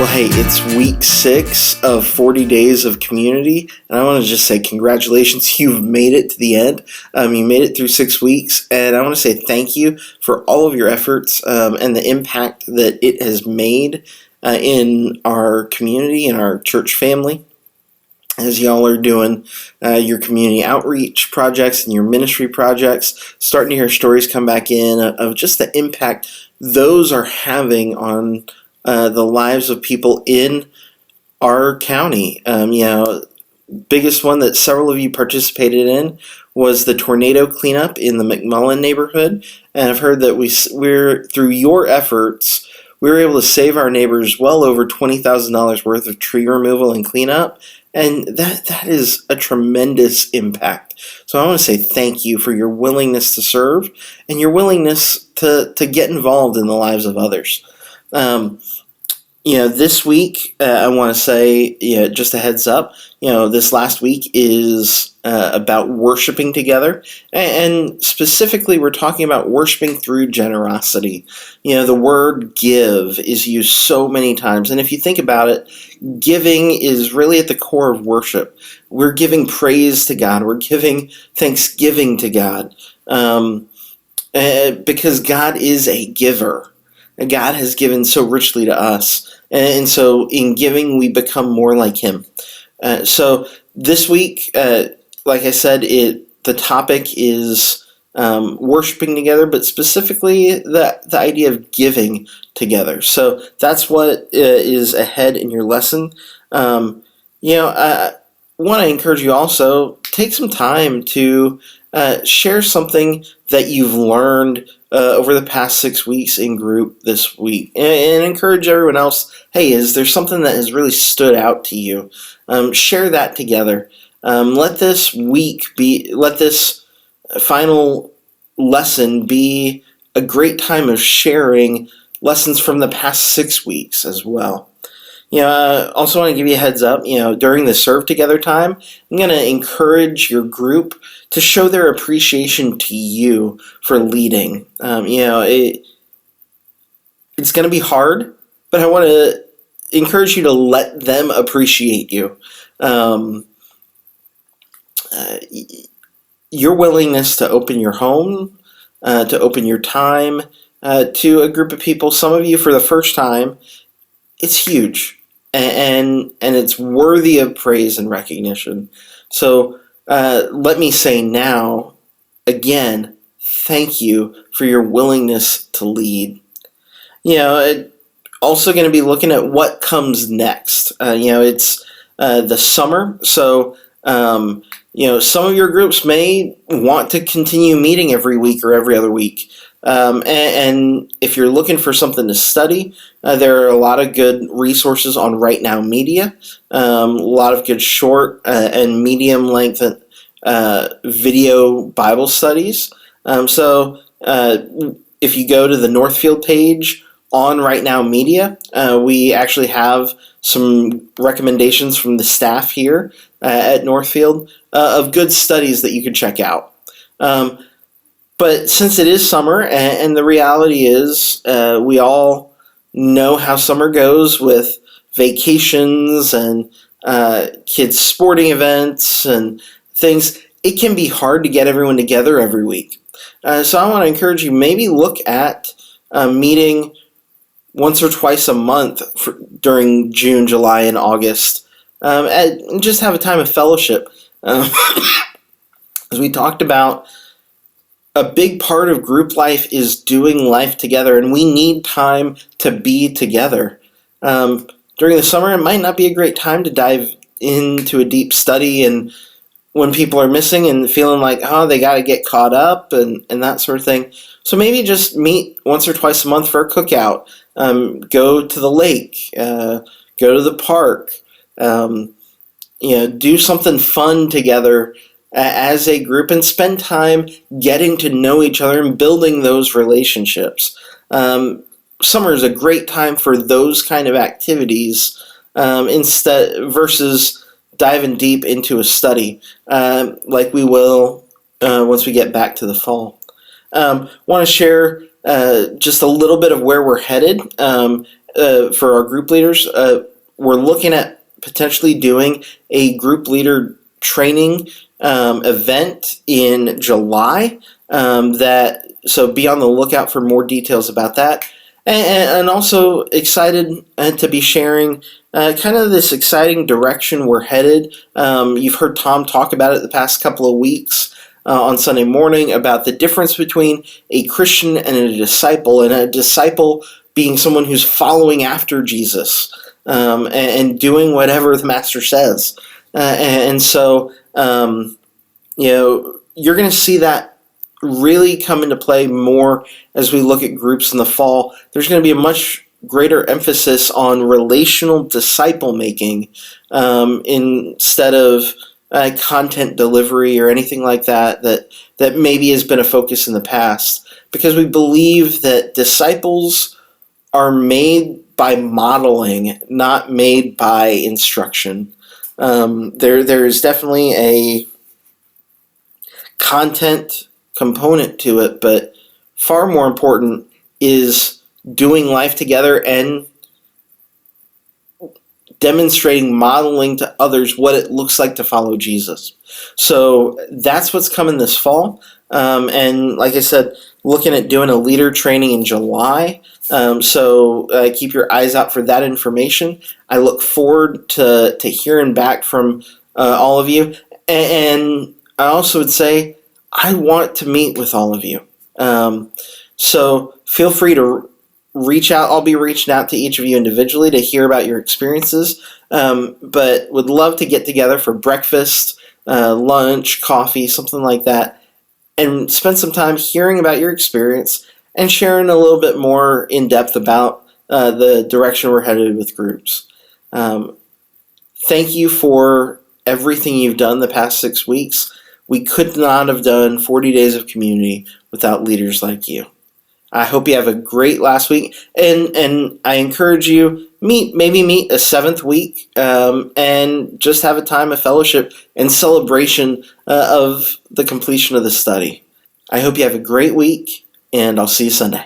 Well, hey, it's week 6 of 40 days of community, and I want to just say congratulations. You've made it to the end. You made it through 6 weeks, and I want to say thank you for all of your efforts and the impact that it has made in our community and our church family. As y'all are doing your community outreach projects and your ministry projects, starting to hear stories come back in of just the impact those are having on the lives of people in our county. Biggest one that several of you participated in was the tornado cleanup in the McMullen neighborhood, and I've heard that we're through your efforts, we were able to save our neighbors well over $20,000 worth of tree removal and cleanup, and that is a tremendous impact. So I want to say thank you for your willingness to serve and your willingness to get involved in the lives of others. This week, I want to say, just a heads up, this last week is about worshiping together. And specifically, we're talking about worshiping through generosity. The word give is used so many times. And if you think about it, giving is really at the core of worship. We're giving praise to God. We're giving thanksgiving to God. Because God is a giver. God has given so richly to us, and so in giving we become more like Him. So this week, like I said, the topic is worshiping together, but specifically the idea of giving together. So that's what is ahead in your lesson. I want to encourage you also, take some time to share something that you've learned over the past 6 weeks in group this week, and encourage everyone else, hey, is there something that has really stood out to you? Share that together. Let this final lesson be a great time of sharing lessons from the past 6 weeks as well. Also want to give you a heads up, during the Serve Together time, I'm going to encourage your group to show their appreciation to you for leading. It's going to be hard, but I want to encourage you to let them appreciate you. Your willingness to open your home, to open your time to a group of people, some of you for the first time, it's huge. And it's worthy of praise and recognition. So let me say now, again, thank you for your willingness to lead. Also going to be looking at what comes next. It's the summer, so some of your groups may want to continue meeting every week or every other week. And if you're looking for something to study, there are a lot of good resources on Right Now Media, a lot of good short and medium length video Bible studies. So if you go to the Northfield page on Right Now Media, we actually have some recommendations from the staff here at Northfield of good studies that you can check out. But since it is summer, and the reality is we all know how summer goes with vacations and kids' sporting events and things, it can be hard to get everyone together every week. So I want to encourage you, maybe look at meeting once or twice a month during June, July, and August, and just have a time of fellowship. As we talked about, a big part of group life is doing life together, and we need time to be together. During the summer, it might not be a great time to dive into a deep study, and when people are missing and feeling like, they got to get caught up and that sort of thing. So maybe just meet once or twice a month for a cookout. Go to the lake, go to the park, do something fun together as a group and spend time getting to know each other and building those relationships. Summer is a great time for those kind of activities versus diving deep into a study like we will once we get back to the fall. Want to share just a little bit of where we're headed for our group leaders, we're looking at potentially doing a group leader training event in July. So be on the lookout for more details about that. And also excited to be sharing kind of this exciting direction we're headed. You've heard Tom talk about it the past couple of weeks on Sunday morning about the difference between a Christian and a disciple being someone who's following after Jesus and doing whatever the Master says. So, you're going to see that really come into play more as we look at groups in the fall. There's going to be a much greater emphasis on relational disciple making instead of content delivery or anything like that maybe has been a focus in the past, because we believe that disciples are made by modeling, not made by instruction. There is definitely a content component to it, but far more important is doing life together and demonstrating, modeling to others what it looks like to follow Jesus. So that's what's coming this fall. And like I said, looking at doing a leader training in July. So keep your eyes out for that information. I look forward to hearing back from all of you. And I also would say I want to meet with all of you. So feel free to reach out. I'll be reaching out to each of you individually to hear about your experiences, but would love to get together for breakfast, lunch, coffee, something like that, and spend some time hearing about your experience and sharing a little bit more in depth about the direction we're headed with groups. Thank you for everything you've done the past 6 weeks. We could not have done 40 Days of Community without leaders like you. I hope you have a great last week, and I encourage you, maybe meet a 7th week and just have a time of fellowship and celebration of the completion of the study. I hope you have a great week, and I'll see you Sunday.